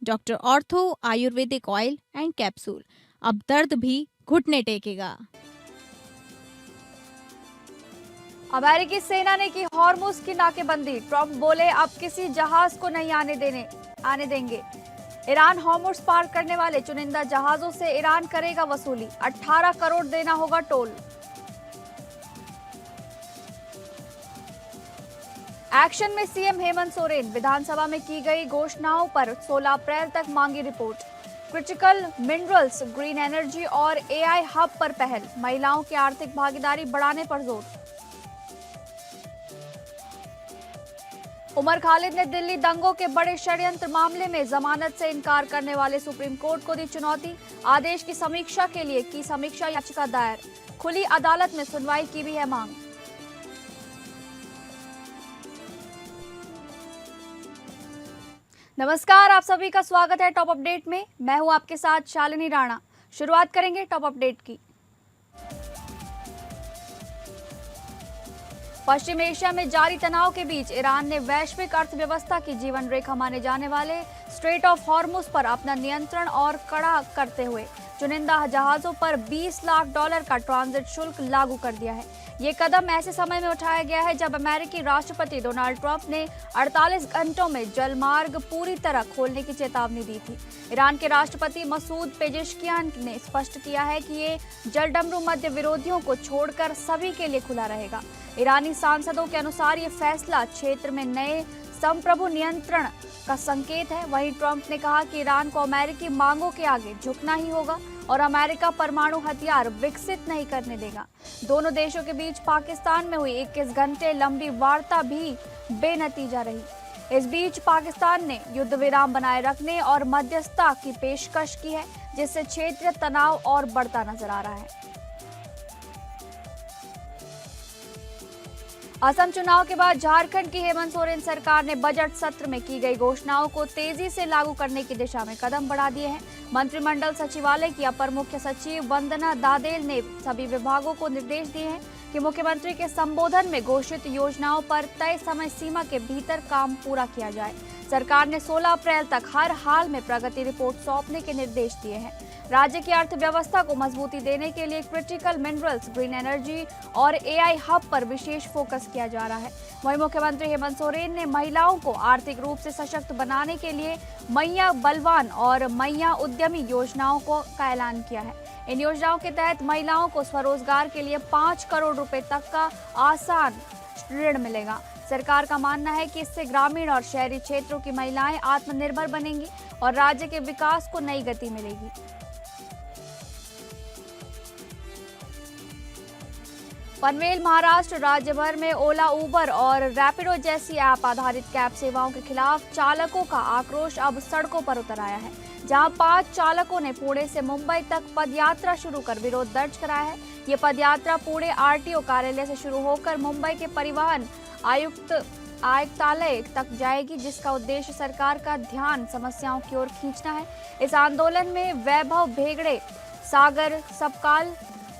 Doctor ortho Ayurvedic oil and capsule. अब दर्द भी घुटने टेकेगा। अमेरिकी सेना ने की हॉर्मुज की नाकेबंदी। ट्रंप बोले अब किसी जहाज को नहीं आने देंगे। ईरान हॉर्मुज पार करने वाले चुनिंदा जहाजों से ईरान करेगा वसूली। 18 करोड़ देना होगा टोल। एक्शन में सीएम हेमंत सोरेन। विधानसभा में की गई घोषणाओं पर 16 अप्रैल तक मांगी report. Critical minerals, green energy और एआई हब पर पहल। महिलाओं की आर्थिक भागीदारी बढ़ाने पर जोर। उमर खालिद ने दिल्ली दंगों के बड़े षड्यंत्र मामले में जमानत से इनकार करने वाले सुप्रीम कोर्ट को दी चुनौती। आदेश की समीक्षा के लिए की समीक्षा याचिका दायर। खुली अदालत में सुनवाई की भी है मांग। नमस्कार, आप सभी का स्वागत है टॉप अपडेट में। मैं हूं आपके साथ शालिनी राणा। शुरुआत करेंगे टॉप अपडेट की। पश्चिम एशिया में जारी तनाव के बीच ईरान ने वैश्विक अर्थव्यवस्था की जीवन रेखा माने जाने वाले स्ट्रेट ऑफ हॉर्मुज पर अपना नियंत्रण और कड़ा करते हुए चुनिंदा जहाजों पर $20 लाख का ट्रांजिट शुल्क लागू कर दिया है। ये कदम ऐसे समय में उठाया गया है जब अमेरिकी राष्ट्रपति डोनाल्ड ट्रंप ने 48 घंटों में जलमार्ग पूरी तरह खोलने की चेतावनी दी थी। ईरान के राष्ट्रपति मसूद पेजेश्कियान ने स्पष्ट किया है कि ये जलडमरू मध्य विरोधियों को छोड़कर सभी के लिए खुला रहेगा। ईरानी सांसदों के अनुसार ये फैसला क्षेत्र में नए संप्रभु नियंत्रण का संकेत है। वहीं ट्रंप ने कहा कि ईरान को अमेरिकी मांगों के आगे झुकना ही होगा और अमेरिका परमाणु हथियार विकसित नहीं करने देगा। दोनों देशों के बीच पाकिस्तान में हुई 21 घंटे लंबी वार्ता भी बेनतीजा रही। इस बीच पाकिस्तान ने युद्ध विराम बनाए रखने और मध्यस्थता की पेशकश की है, जिससे क्षेत्रीय तनाव और बढ़ता नजर आ रहा है। असम चुनाव के बाद झारखंड की हेमंत सोरेन सरकार ने बजट सत्र में की गई घोषणाओं को तेजी से लागू करने की दिशा में कदम बढ़ा दिए हैं। मंत्रिमंडल सचिवालय की अपर मुख्य सचिव वंदना दादेल ने सभी विभागों को निर्देश दिए हैं कि मुख्यमंत्री के संबोधन में घोषित योजनाओं पर तय समय सीमा के भीतर काम पूरा किया जाए। सरकार ने 16 अप्रैल तक हर हाल में प्रगति रिपोर्ट सौंपने के निर्देश दिए हैं। राज्य की अर्थव्यवस्था को मजबूती देने के लिए क्रिटिकल मिनरल्स, ग्रीन एनर्जी और एआई हब पर विशेष फोकस किया जा रहा है। वहीं मुख्यमंत्री हेमंत सोरेन ने महिलाओं को आर्थिक रूप से सशक्त बनाने के लिए मैया बलवान और मैया उद्यमी योजनाओं का ऐलान किया है। इन योजनाओं के तहत महिलाओं को स्वरोजगार के लिए 5 करोड़ रुपए तक का आसान ऋण मिलेगा। सरकार का मानना है कि इससे ग्रामीण और शहरी क्षेत्रों की महिलाएं आत्मनिर्भर बनेंगी और राज्य के विकास को नई गति मिलेगी। पनवेल महाराष्ट्र राज्य भर में ओला, उबर और रैपिडो जैसी ऐप आधारित कैब सेवाओं के खिलाफ चालकों का आक्रोश अब सड़कों पर उतर आया है, जहां 5 चालकों ने पुणे से मुंबई तक पदयात्रा शुरू कर विरोध दर्ज कराया है। ये पदयात्रा पुणे आरटीओ कार्यालय से शुरू होकर मुंबई के परिवहन आयुक्तालय तक जाएगी, जिसका उद्देश्य सरकार का ध्यान समस्याओं की ओर खींचना है। इस आंदोलन में वैभव भेगड़े, सागर सबकाल,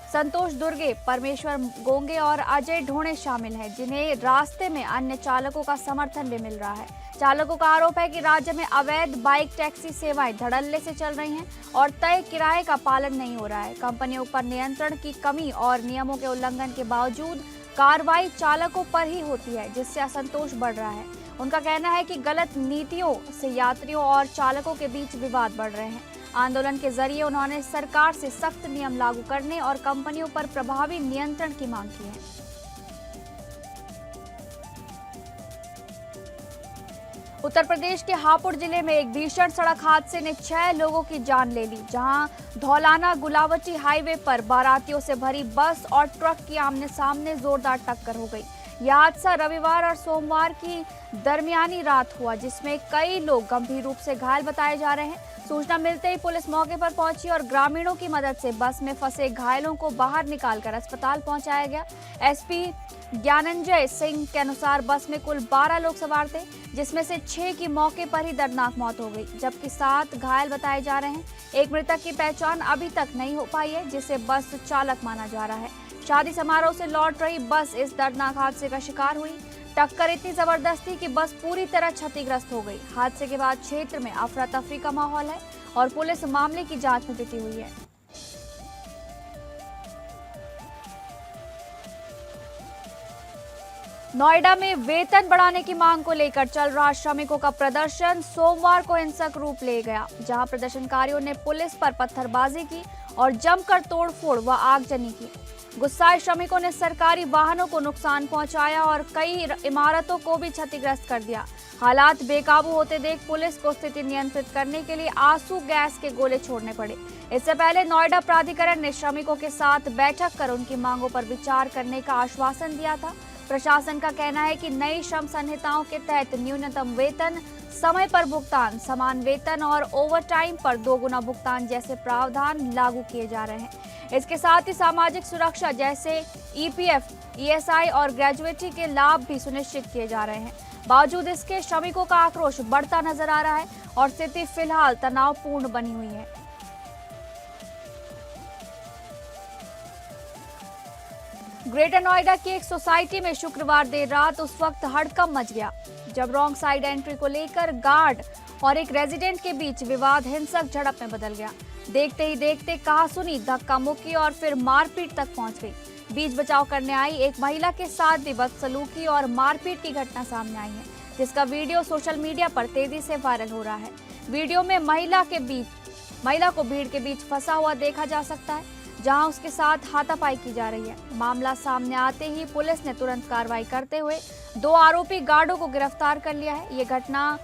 संतोष दुर्गे, परमेश्वर गोंगे और अजय ढोणे शामिल हैं, जिन्हें रास्ते में अन्य चालकों का समर्थन भी मिल रहा है। चालकों का आरोप है कि राज्य में अवैध बाइक टैक्सी सेवाएं धड़ल्ले से चल रही हैं और तय किराए का पालन नहीं हो रहा है। कंपनियों पर नियंत्रण की कमी और नियमों के उल्लंघन के बावजूद कार्रवाई चालकों पर ही होती है, जिससे असंतोष बढ़ रहा है। उनका कहना है कि गलत नीतियों से यात्रियों और चालकों के बीच विवाद बढ़ रहे हैं। आंदोलन के जरिए उन्होंने सरकार से सख्त नियम लागू करने और कंपनियों पर प्रभावी नियंत्रण की मांग की है। उत्तर प्रदेश के हापुड़ जिले में एक भीषण सड़क हादसे ने 6 लोगों की जान ले ली, जहां धौलाना गुलावटी हाईवे पर बारातियों से भरी बस और ट्रक की आमने सामने जोरदार टक्कर हो गई। यह हादसा रविवार और सोमवार की दरमियानी रात हुआ, जिसमें कई लोग गंभीर रूप से घायल बताए जा रहे हैं। सूचना मिलते ही पुलिस मौके पर पहुंची और ग्रामीणों की मदद से बस में फंसे घायलों को बाहर निकालकर अस्पताल पहुंचाया गया। एसपी ज्ञानंजय सिंह के अनुसार बस में कुल 12 लोग सवार थे, जिसमें से 6 की मौके पर ही दर्दनाक मौत हो गई, जबकि 7 घायल बताए जा रहे हैं। एक मृतक की पहचान अभी तक नहीं हो पाई है, जिसे बस चालक माना जा रहा है। शादी समारोह से लौट रही बस इस दर्दनाक हादसे का शिकार हुई। टक्कर इतनी जबरदस्त थी कि बस पूरी तरह क्षतिग्रस्त हो गई। हादसे के बाद क्षेत्र में अफरा तफरी का माहौल है और पुलिस मामले की जांच में जुटी हुई है। नोएडा में वेतन बढ़ाने की मांग को लेकर चल रहा श्रमिकों का प्रदर्शन सोमवार को हिंसक रूप ले गया, जहां प्रदर्शनकारियों ने पुलिस पर पत्थरबाजी की और जमकर तोड़फोड़ व आगजनी की। गुस्साए श्रमिकों ने सरकारी वाहनों को नुकसान पहुंचाया और कई इमारतों को भी क्षतिग्रस्त कर दिया। हालात बेकाबू होते देख पुलिस को स्थिति नियंत्रित करने के लिए आंसू गैस के गोले छोड़ने पड़े। इससे पहले नोएडा प्राधिकरण ने श्रमिकों के साथ बैठक कर उनकी मांगों पर विचार करने का आश्वासन दिया था। प्रशासन का कहना है कि नई श्रम संहिताओं के तहत न्यूनतम वेतन, समय पर भुगतान, समान वेतन और ओवरटाइम पर 2 गुना भुगतान जैसे प्रावधान लागू किए जा रहे हैं। इसके साथ ही सामाजिक सुरक्षा जैसे ईपीएफ, ईएसआई और ग्रेजुएटी के लाभ भी सुनिश्चित किए जा रहे हैं। बावजूद इसके श्रमिकों का आक्रोश बढ़ता नजर आ रहा है और स्थिति फिलहाल तनावपूर्ण बनी हुई है। ग्रेटर नोएडा की एक सोसाइटी में शुक्रवार देर रात उस वक्त हड़कंप मच गया जब रॉन्ग साइड एंट्री को लेकर गार्ड और एक रेजिडेंट के बीच विवाद हिंसक झड़प में बदल गया। देखते ही देखते कहासुनी, धक्का मुक्की और फिर मारपीट तक पहुंच गई। बीच बचाव करने आई एक महिला के साथ भी बदसलूकी और मारपीट की घटना सामने आई है, जिसका वीडियो सोशल मीडिया पर तेजी से वायरल हो रहा है। वीडियो में महिला को भीड़ के बीच फंसा हुआ देखा जा सकता है, जहां उसके साथ हाथापाई की जा रही है। मामला सामने आते ही पुलिस ने तुरंत कार्रवाई करते हुए 2 आरोपी गार्डों को गिरफ्तार कर लिया है। ये घटना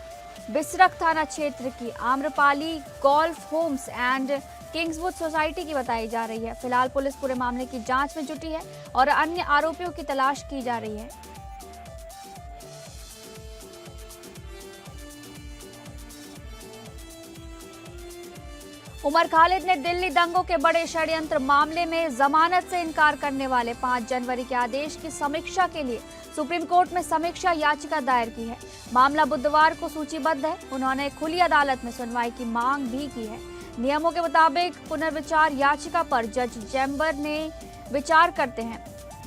बिसरख थाना क्षेत्र की Amrapali golf homes and Kingswood society की बताई जा रही है। फिलहाल पुलिस पूरे मामले की जांच में जुटी है और अन्य आरोपियों की तलाश की जा रही है। उमर खालिद ने दिल्ली दंगों के बड़े षड्यंत्र मामले में जमानत से इनकार करने वाले 5 जनवरी के आदेश की समीक्षा के लिए सुप्रीम कोर्ट में समीक्षा याचिका दायर की है। मामला बुधवार को सूचीबद्ध है। उन्होंने खुली अदालत में सुनवाई की मांग भी की है। नियमों के मुताबिक पुनर्विचार याचिका पर जज चैम्बर ने विचार करते हैं,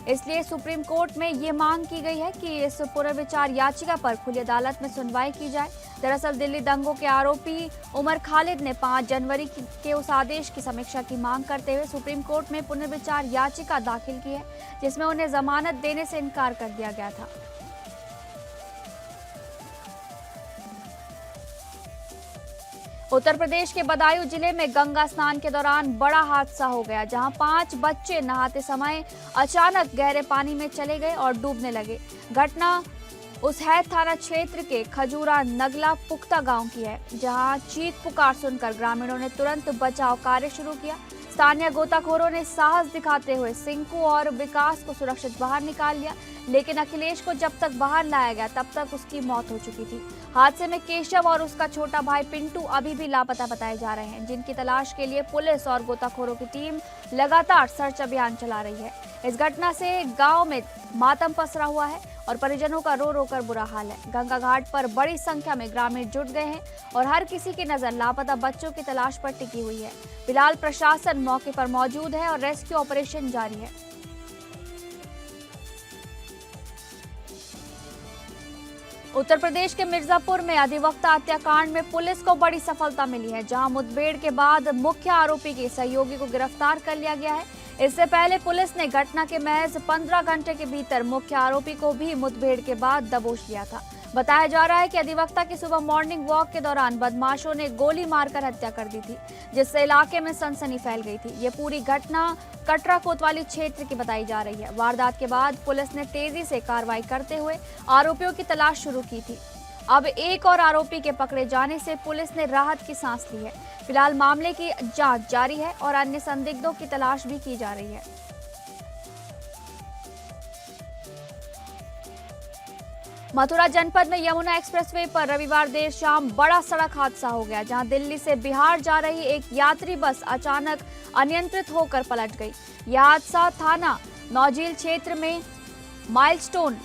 इसलिए सुप्रीम कोर्ट में ये मांग की गई है कि इस पुनर्विचार याचिका पर खुली अदालत में सुनवाई की जाए। दरअसल दिल्ली दंगों के आरोपी उमर खालिद ने 5 जनवरी के उस आदेश की समीक्षा की मांग करते हुए सुप्रीम कोर्ट में पुनर्विचार याचिका दाखिल की है, जिसमें उन्हें जमानत देने से इनकार कर दिया गया था। उत्तर प्रदेश के बदायूं जिले में गंगा स्नान के दौरान बड़ा हादसा हो गया, जहां 5 बच्चे नहाते समय अचानक गहरे पानी में चले गए और डूबने लगे। घटना उसहैद थाना क्षेत्र के खजूरा नगला पुख्ता गांव की है, जहां चीख पुकार सुनकर ग्रामीणों ने तुरंत बचाव कार्य शुरू किया। स्थानीय गोताखोरों ने साहस दिखाते हुए सिंकू और विकास को सुरक्षित बाहर निकाल लिया, लेकिन अखिलेश को जब तक बाहर लाया गया तब तक उसकी मौत हो चुकी थी। हादसे में केशव और उसका छोटा भाई पिंटू अभी भी लापता बताए जा रहे हैं, जिनकी तलाश के लिए पुलिस और गोताखोरों की टीम लगातार सर्च अभियान चला रही है। इस घटना से गांव में मातम पसरा हुआ है और परिजनों का रो रो कर बुरा हाल है। गंगा घाट पर बड़ी संख्या में ग्रामीण जुट गए हैं और हर किसी की नजर लापता बच्चों की तलाश पर टिकी हुई है। फिलहाल प्रशासन मौके पर मौजूद है और रेस्क्यू ऑपरेशन जारी है। उत्तर प्रदेश के मिर्जापुर में अधिवक्ता हत्याकांड में पुलिस को बड़ी सफलता मिली है, जहां मुठभेड़ के बाद मुख्य आरोपी के सहयोगी को गिरफ्तार कर लिया गया है। इससे पहले पुलिस ने घटना के महज 15 घंटे के भीतर मुख्य आरोपी को भी मुठभेड़ के बाद दबोच लिया था। बताया जा रहा है कि अधिवक्ता की सुबह मॉर्निंग वॉक के दौरान बदमाशों ने गोली मारकर हत्या कर दी थी, जिससे इलाके में सनसनी फैल गई थी। ये पूरी घटना कटरा कोतवाली क्षेत्र की बताई जा रही है। वारदात के बाद पुलिस ने तेजी से कार्रवाई करते हुए आरोपियों की तलाश शुरू की थी। अब एक और आरोपी के पकड़े जाने से पुलिस ने राहत की सांस ली है। फिलहाल मामले की जांच जारी है और अन्य संदिग्धों की तलाश भी की जा रही है। मथुरा जनपद में यमुना एक्सप्रेसवे पर रविवार देर शाम बड़ा सड़क हादसा हो गया, जहां दिल्ली से बिहार जा रही एक यात्री बस अचानक अनियंत्रित होकर पलट गई। यह हादसा थाना नौजील क्षेत्र में माइलस्टोन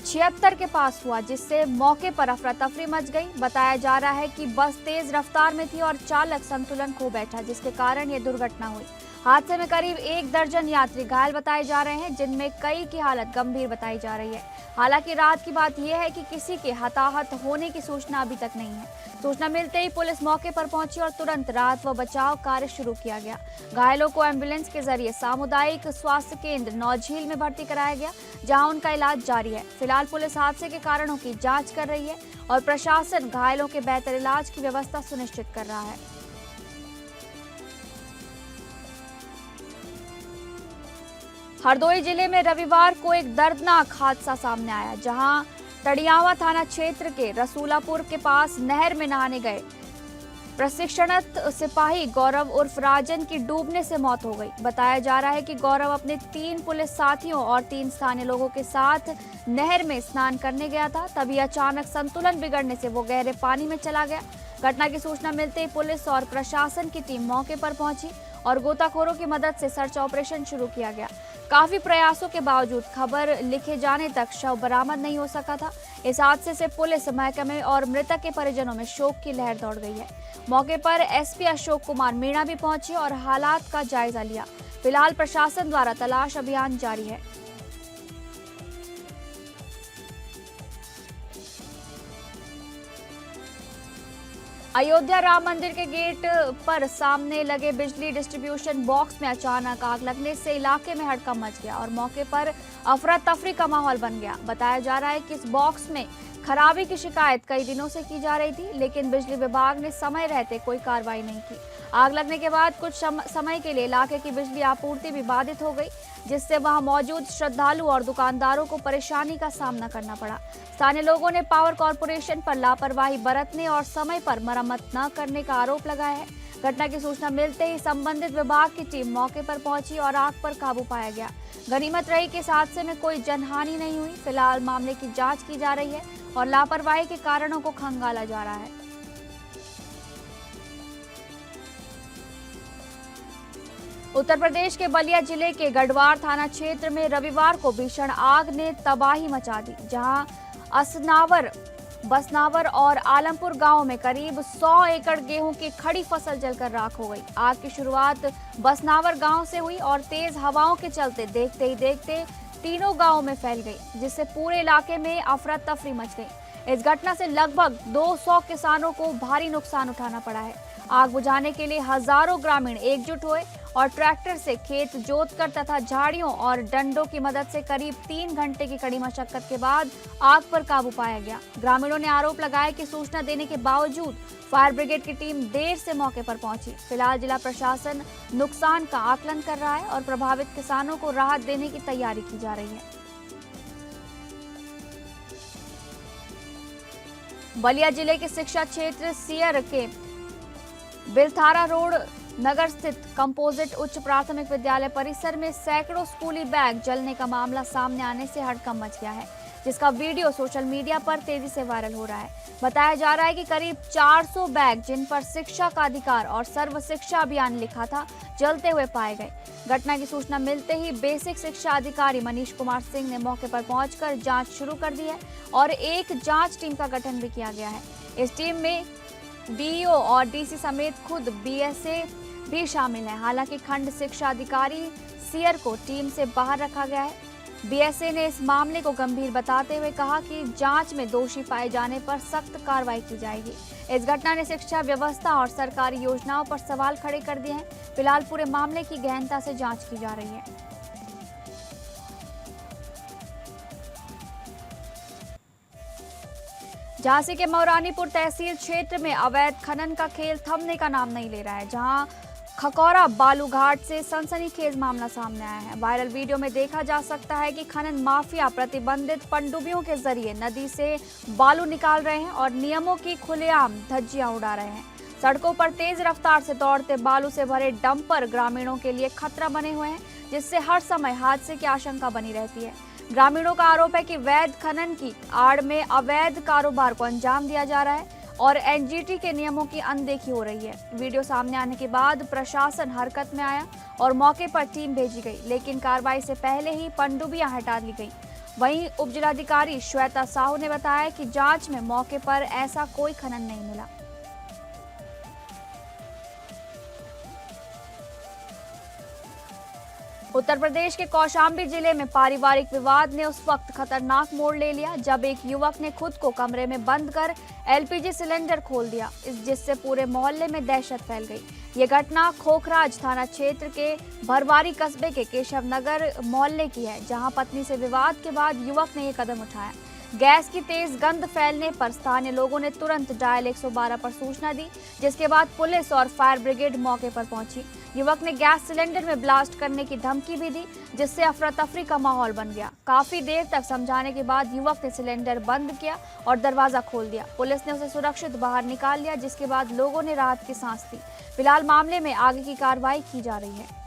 76 के पास हुआ, जिससे मौके पर अफरा तफरी मच गई। बताया जा रहा है कि बस तेज रफ्तार में थी और चालक संतुलन खो बैठा, जिसके कारण यह दुर्घटना हुई। हादसे में करीब 1 दर्जन यात्री घायल बताए जा रहे हैं, जिनमें कई की हालत गंभीर बताई जा रही है। हालांकि रात की बात यह है कि किसी के हताहत होने की सूचना अभी तक नहीं है। सूचना मिलते ही पुलिस मौके पर पहुंची और तुरंत राहत व बचाव कार्य शुरू किया गया। घायलों को एम्बुलेंस के जरिए सामुदायिक स्वास्थ्य केंद्र नौझील में भर्ती कराया गया, जहां उनका इलाज जारी है। फिलहाल पुलिस हादसे के कारणों की जांच कर रही है और प्रशासन घायलों के बेहतर इलाज की व्यवस्था सुनिश्चित कर रहा है। हरदोई जिले में रविवार को एक दर्दनाक हादसा सामने आया, जहां तड़ियावा थाना क्षेत्र के रसूलापुर के पास नहर में नहाने गए प्रशिक्षणरत सिपाही गौरव उर्फ राजन की डूबने से मौत हो गई। बताया जा रहा है कि गौरव अपने 3 पुलिस साथियों और 3 स्थानीय लोगों के साथ नहर में स्नान करने गया था। तभी अचानक संतुलन बिगड़ने से वो गहरे पानी में चला गया। घटना की सूचना मिलते ही पुलिस और प्रशासन की टीम मौके पर पहुंची और गोताखोरों की मदद से सर्च ऑपरेशन शुरू किया गया। काफी प्रयासों के बावजूद खबर लिखे जाने तक शव बरामद नहीं हो सका था। इस हादसे से पुलिस महकमे और मृतक के परिजनों में शोक की लहर दौड़ गई है। मौके पर एसपी अशोक कुमार मीणा भी पहुंचे और हालात का जायजा लिया। फिलहाल प्रशासन द्वारा तलाश अभियान जारी है। अयोध्या राम मंदिर के गेट पर सामने लगे बिजली डिस्ट्रीब्यूशन बॉक्स में अचानक आग लगने से इलाके में हड़कंप मच गया और मौके पर अफरा तफरी का माहौल बन गया। बताया जा रहा है कि इस बॉक्स में खराबी की शिकायत कई दिनों से की जा रही थी, लेकिन बिजली विभाग ने समय रहते कोई कार्रवाई नहीं की। आग लगने के बाद कुछ समय के लिए इलाके की बिजली आपूर्ति भी बाधित हो गई, जिससे वहां मौजूद श्रद्धालु और दुकानदारों को परेशानी का सामना करना पड़ा। स्थानीय लोगों ने पावर कॉर्पोरेशन पर लापरवाही बरतने और समय पर मरम्मत न करने का आरोप लगाया है। घटना की सूचना मिलते ही संबंधित विभाग की टीम मौके पर पहुंची और आग पर काबू पाया गया। गनीमत रही कि इस हादसे में कोई जनहानि नहीं हुई। फिलहाल मामले की जांच की जा रही है और लापरवाही के कारणों को खंगाला जा रहा है। उत्तर प्रदेश के बलिया जिले के गढ़वार थाना क्षेत्र में रविवार को भीषण आग ने तबाही मचा दी, जहां असनावर, बसनावर और आलमपुर गांव में करीब 100 एकड़ गेहूं की खड़ी फसल जलकर राख हो गई। आग की शुरुआत बसनावर गांव से हुई और तेज हवाओं के चलते देखते ही देखते तीनों गांवों में फैल गई, जिससे पूरे इलाके में अफरा तफरी मच गई। इस घटना से लगभग 200 किसानों को भारी नुकसान उठाना पड़ा है। आग बुझाने के लिए हजारों ग्रामीण एकजुट हुए और ट्रैक्टर से खेत जोतकर तथा झाड़ियों और डंडों की मदद से करीब 3 घंटे की कड़ी मशक्कत के बाद आग पर काबू पाया गया। ग्रामीणों ने आरोप लगाया कि सूचना देने के बावजूद फायर ब्रिगेड की टीम देर से मौके पर पहुंची। फिलहाल जिला प्रशासन नुकसान का आकलन कर रहा है और प्रभावित किसानों को राहत देने की तैयारी की जा रही है। बलिया जिले के शिक्षा क्षेत्र सियर के बिलथारा रोड नगर स्थित कंपोजिट उच्च प्राथमिक विद्यालय परिसर में सैकड़ों स्कूली बैग जलने का मामला सामने आने से हड़कंप मच गया है, जिसका वीडियो सोशल मीडिया पर तेजी से वायरल हो रहा है। बताया जा रहा है कि करीब 400 बैग, जिन पर शिक्षा का अधिकार और सर्व शिक्षा अभियान लिखा था, जलते हुए पाए गए। घटना की सूचना मिलते ही बेसिक शिक्षा अधिकारी मनीष कुमार सिंह ने मौके पर पहुंचकर जांच शुरू कर दी है और एक जांच टीम का गठन भी किया गया है। इस टीम में डीईओ और डीसी समेत खुद बीएसए भी शामिल है। हालांकि खंड शिक्षा अधिकारी सियर को टीम से बाहर रखा गया है। बीएसए ने इस मामले को गंभीर बताते हुए कहा कि जांच में दोषी पाए जाने पर सख्त कार्रवाई की जाएगी। इस घटना ने शिक्षा व्यवस्था और सरकारी योजनाओं पर सवाल खड़े कर दिए हैं। फिलहाल पूरे मामले की गहनता से जांच की जा रही है। झांसी के मौरानीपुर तहसील क्षेत्र में अवैध खनन का खेल थमने का नाम नहीं ले रहा है, जहां खकौरा बालू घाट से सनसनीखेज मामला सामने आया है। वायरल वीडियो में देखा जा सकता है कि खनन माफिया प्रतिबंधित पनडुब्बियों के जरिए नदी से बालू निकाल रहे हैं और नियमों की खुलेआम धज्जियां उड़ा रहे हैं। सड़कों पर तेज रफ्तार से दौड़ते बालू से भरे डंपर ग्रामीणों के लिए खतरा बने हुए हैं, जिससे हर समय हादसे की आशंका बनी रहती है। ग्रामीणों का आरोप है कि वैध खनन की आड़ में अवैध कारोबार को अंजाम दिया जा रहा है और एनजीटी के नियमों की अनदेखी हो रही है। वीडियो सामने आने के बाद प्रशासन हरकत में आया और मौके पर टीम भेजी गई, लेकिन कार्रवाई से पहले ही पनडुब्बियां हटा ली गई। वहीं उपजिलाधिकारी श्वेता साहू ने बताया कि जांच में मौके पर ऐसा कोई खनन नहीं मिला। उत्तर प्रदेश के कौशाम्बी जिले में पारिवारिक विवाद ने उस वक्त खतरनाक मोड़ ले लिया जब एक युवक ने खुद को कमरे में बंद कर एलपीजी सिलेंडर खोल दिया, जिससे पूरे मोहल्ले में दहशत फैल गई। ये घटना खोखराज थाना क्षेत्र के भरवारी कस्बे के केशव नगर मोहल्ले की है, जहां पत्नी से विवाद के बाद युवक ने ये कदम उठाया। गैस की तेज गंध फैलने पर स्थानीय लोगों ने तुरंत डायल 112 पर सूचना दी, जिसके बाद पुलिस और फायर ब्रिगेड मौके पर पहुंची। युवक ने गैस सिलेंडर में ब्लास्ट करने की धमकी भी दी, जिससे अफरा तफरी का माहौल बन गया। काफी देर तक समझाने के बाद युवक ने सिलेंडर बंद किया और दरवाजा खोल दिया। पुलिस ने उसे सुरक्षित बाहर निकाल लिया, जिसके बाद लोगों ने राहत की सांस ली। फिलहाल मामले में आगे की कार्रवाई की जा रही है।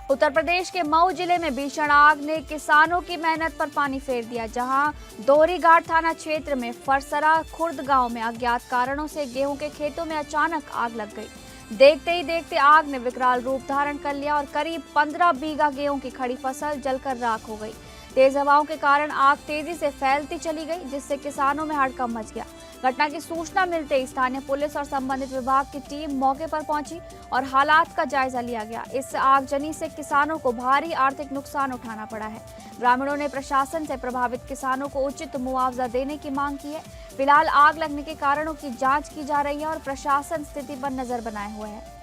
उत्तर प्रदेश के मऊ जिले में भीषण आग ने किसानों की मेहनत पर पानी फेर दिया, जहां दोहरीघाट थाना क्षेत्र में फरसरा खुर्द गांव में अज्ञात कारणों से गेहूं के खेतों में अचानक आग लग गई। देखते ही देखते आग ने विकराल रूप धारण कर लिया और करीब 15 बीघा गेहूं की खड़ी फसल जलकर राख हो गई। तेज हवाओं के कारण आग तेजी से फैलती चली गई, जिससे किसानों में हड़कंप मच गया। घटना की सूचना मिलते ही स्थानीय पुलिस और संबंधित विभाग की टीम मौके पर पहुंची और हालात का जायजा लिया गया। इस आगजनी से किसानों को भारी आर्थिक नुकसान उठाना पड़ा है। ग्रामीणों ने प्रशासन से प्रभावित किसानों को उचित मुआवजा देने की मांग की है। फिलहाल आग लगने के कारणों की जांच की जा रही है और प्रशासन स्थिति पर नजर बनाए हुए है।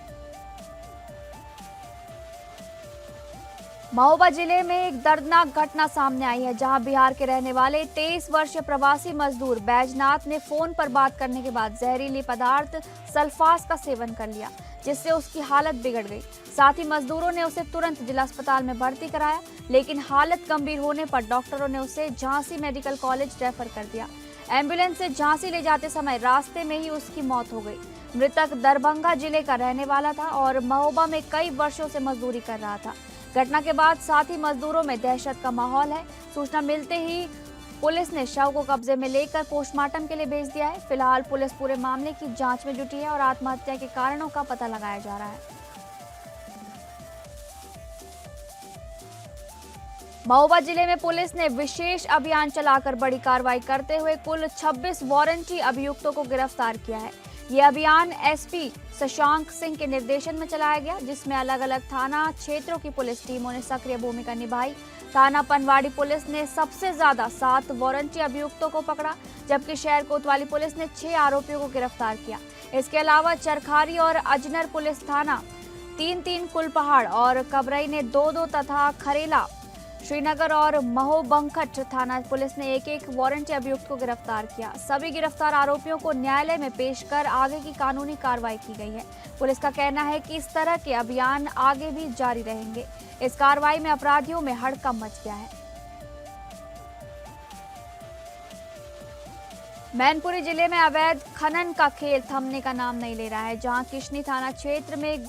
महोबा जिले में एक दर्दनाक घटना सामने आई है, जहां बिहार के रहने वाले 23 वर्षीय प्रवासी मजदूर बैजनाथ ने फोन पर बात करने के बाद जहरीली पदार्थ सल्फास का सेवन कर लिया, जिससे उसकी हालत बिगड़ गई। साथ ही मजदूरों ने उसे तुरंत जिला अस्पताल में भर्ती कराया, लेकिन हालत गंभीर होने पर डॉक्टरों ने उसे झांसी मेडिकल कॉलेज रेफर कर दिया। एम्बुलेंस से झांसी ले जाते समय रास्ते में ही उसकी मौत हो गई। मृतक दरभंगा जिले का रहने वाला था और महोबा में कई वर्षों से मजदूरी कर रहा था। घटना के बाद साथी मजदूरों में दहशत का माहौल है। सूचना मिलते ही पुलिस ने शव को कब्जे में लेकर पोस्टमार्टम के लिए भेज दिया है। फिलहाल पुलिस पूरे मामले की जांच में जुटी है और आत्महत्या के कारणों का पता लगाया जा रहा है। महोबा जिले में पुलिस ने विशेष अभियान चलाकर बड़ी कार्रवाई करते हुए कुल 26 वारंटी अभियुक्तों को गिरफ्तार किया है। ये अभियान एसपी शशांक सिंह के निर्देशन में चलाया गया, जिसमें अलग अलग थाना क्षेत्रों की पुलिस टीमों ने सक्रिय भूमिका निभाई। थाना पनवाड़ी पुलिस ने सबसे ज्यादा 7 वारंटी अभियुक्तों को पकड़ा, जबकि शहर कोतवाली पुलिस ने 6 आरोपियों को गिरफ्तार किया। इसके अलावा चरखारी और अजनर पुलिस थाना 3-3, कुलपहाड़ और कबरई ने 2-2 तथा खरेला, श्रीनगर और महोबंखट थाना पुलिस ने 1-1 वारंटी अभियुक्त को गिरफ्तार किया। सभी गिरफ्तार आरोपियों को न्यायालय में पेश कर आगे की कानूनी कार्रवाई की गई है। पुलिस का कहना है कि इस तरह के अभियान आगे भी जारी रहेंगे। इस कार्रवाई में अपराधियों में हड़कंप मच गया है। मैनपुरी जिले में अवैध खनन का खेल थमने का नाम नहीं ले रहा है, जहां किशनी थाना क्षेत्र में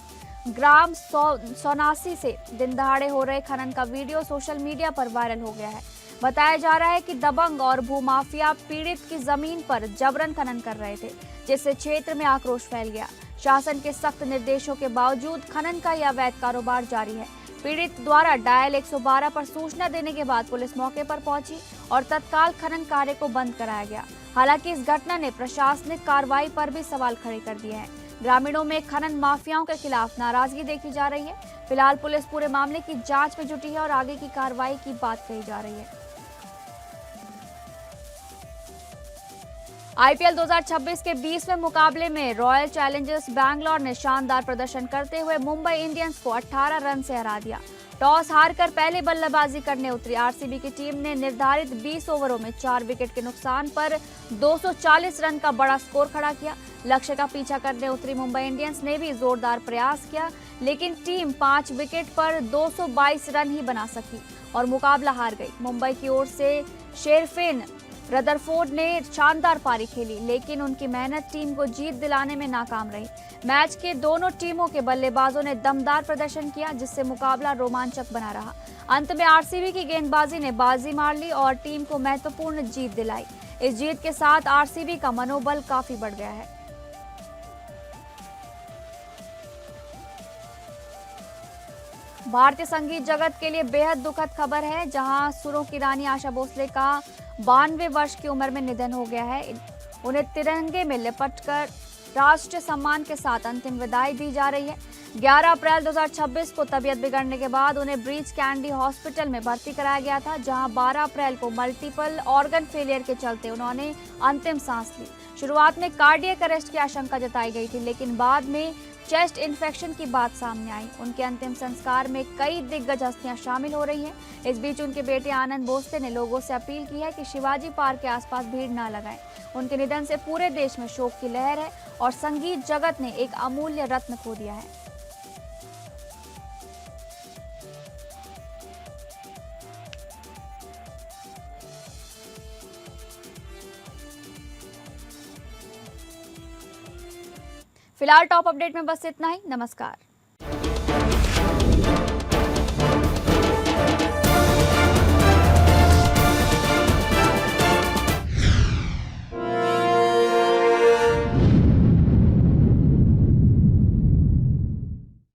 ग्राम सोनासी से दिन दहाड़े हो रहे खनन का वीडियो सोशल मीडिया पर वायरल हो गया है। बताया जा रहा है कि दबंग और भूमाफिया पीड़ित की जमीन पर जबरन खनन कर रहे थे, जिससे क्षेत्र में आक्रोश फैल गया। शासन के सख्त निर्देशों के बावजूद खनन का यह अवैध कारोबार जारी है। पीड़ित द्वारा डायल 112 पर सूचना देने के बाद पुलिस मौके पर पहुंची और तत्काल खनन कार्य को बंद कराया गया। हालांकि इस घटना ने प्रशासनिक कार्रवाई पर भी सवाल खड़े कर दिए हैं। ग्रामीणों में खनन माफियाओं के खिलाफ नाराजगी देखी जा रही है। फिलहाल पुलिस पूरे मामले की जांच में जुटी है और आगे की कार्रवाई की बात कही जा रही है। आईपीएल 2026 के 20वें मुकाबले में रॉयल चैलेंजर्स बैंगलोर ने शानदार प्रदर्शन करते हुए मुंबई इंडियंस को 18 रन से हरा दिया। टॉस हारकर पहले बल्लेबाजी करने उतरी आरसीबी की टीम ने निर्धारित 20 ओवरों में 4 विकेट के नुकसान पर 240 रन का बड़ा स्कोर खड़ा किया। लक्ष्य का पीछा करने उतरी मुंबई इंडियंस ने भी जोरदार प्रयास किया, लेकिन टीम 5 विकेट पर 222 रन ही बना सकी और मुकाबला हार गई। मुंबई की ओर से शेरफेन रदरफोर्ड ने शानदार पारी खेली, लेकिन उनकी मेहनत टीम को जीत दिलाने में नाकाम रही। मैच के दोनों टीमों के बल्लेबाजों ने दमदार प्रदर्शन किया, जिससे मुकाबला रोमांचक बना रहा। अंत में आरसीबी की गेंदबाजी ने बाजी मार ली और टीम को महत्वपूर्ण जीत दिलाई। इस जीत के साथ आरसीबी का मनोबल काफी बढ़ गया है। भारतीय संगीत जगत के लिए बेहद दुखद खबर है, जहां सुरों की रानी आशा भोसले का 92 वर्ष की उम्र में निधन हो गया है। उन्हें तिरंगे में लिपटकर राष्ट्रीय सम्मान के साथ अंतिम विदाई दी जा रही है। 11 अप्रैल 2026 को तबीयत बिगड़ने के बाद उन्हें ब्रीच कैंडी हॉस्पिटल में भर्ती कराया गया था, जहां 12 अप्रैल को मल्टीपल ऑर्गन फेलियर के चलते उन्होंने अंतिम सांस ली। शुरुआत में कार्डियक अरेस्ट की आशंका जताई गई थी, लेकिन बाद में चेस्ट इन्फेक्शन की बात सामने आई। उनके अंतिम संस्कार में कई दिग्गज हस्तियां शामिल हो रही हैं। इस बीच उनके बेटे आनंद भोसले ने लोगों से अपील की है कि शिवाजी पार्क के आसपास भीड़ न लगाएं। उनके निधन से पूरे देश में शोक की लहर है और संगीत जगत ने एक अमूल्य रत्न खो दिया है। फिलहाल टॉप अपडेट में बस इतना ही। नमस्कार।